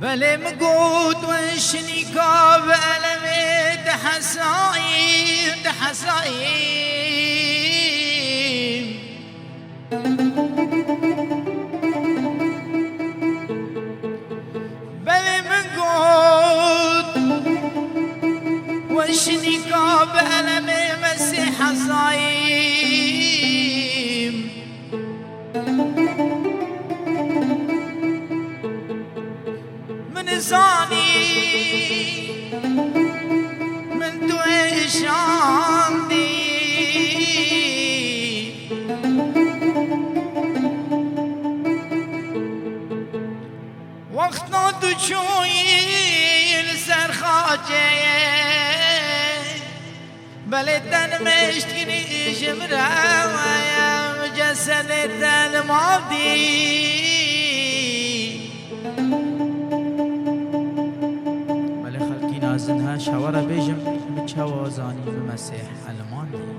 بلي مقود وشنيكا بألمي دحسايم بلي مقود وشنيكا بألمي مسيح صايم من زاني من دويش عندي وقت نادو شوي لسر خاجي بلدن مشتكني جمرة ويا مجسد الماضي زنها شوارا بيجم متشوازاني بمسيح الماني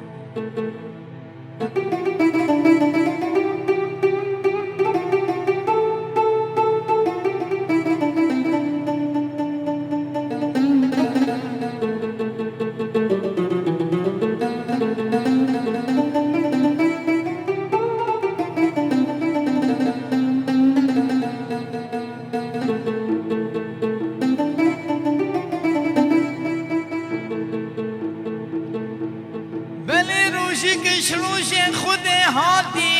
روش خود هادی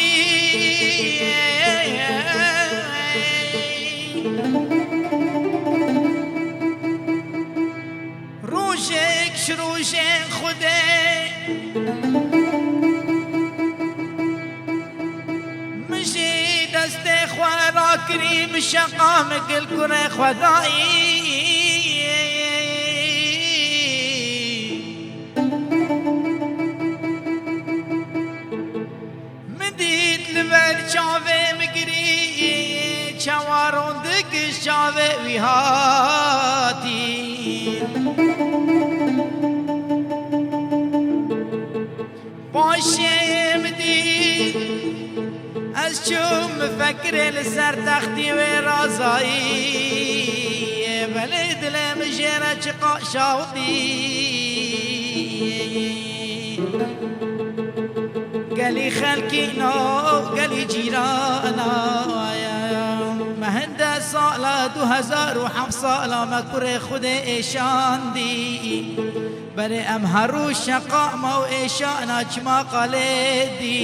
روش خود مشي دست خوارا کریم شقام کل کره خدایی چاوه مگری چوارون دکش چاوه ویهاتی باشم دی از چوم فکر لسر تختی و رازایی بله دلم جیره چقا شاودی قالي خلقينا قالي جيرانا مهند صالة 2007 صالة ما كره خود ايشان دي بري ام هرو شقاء مو ايشانا چما قالي دي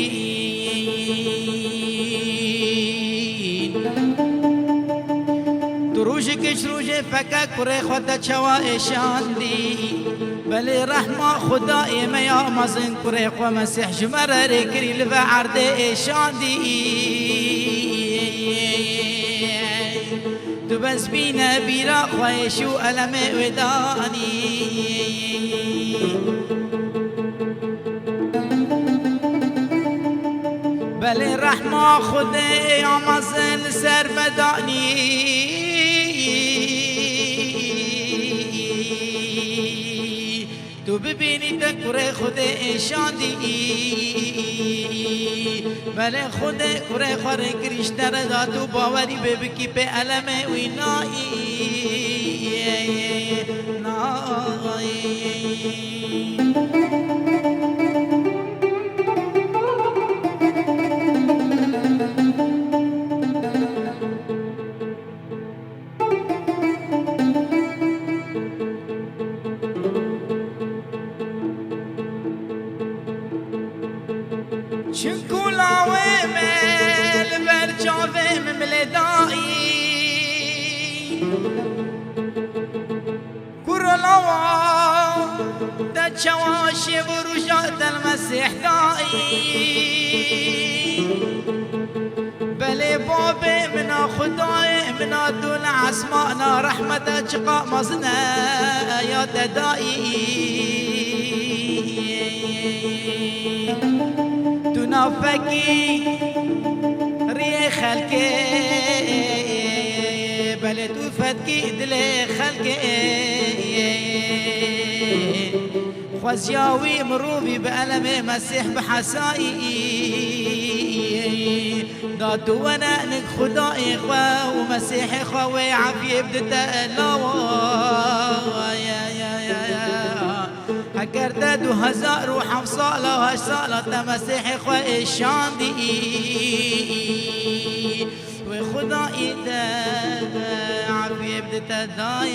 دروجك شروجي فكا كره خود چوا ايشان دي بلي رحمة خدائي ما يا مزن كريق ومسيح جمرة ركري لفا عرض إيشان دي تو بس بينا بيرا خويشو ألم وداني بلي رحمة خدائي يا مزن سر مداني تو ببینی تکره خود ایشان دی بله خود کره خوره کریشتر دادو باوری ببکی به علم وینایی شكولاوي مل برجاوي مملدائي كورلاوا دا چواشي بروجات المسيح دائي بلي بابي منا خداي منا دون عسمانا رحمة چقا مزنا يا دائي نافكي ري خلقي بلد وفتكي دلي خلقي خوزياوي مروبي بألم مسيح بحسائي داتو ونانك خدائي خوا ومسيحي خوا وعافية بدتا الله يا هكرت 2007 صالة وهاش صالة مسيحي خوا إيشان دي وخدائي دا عافية بدتا داي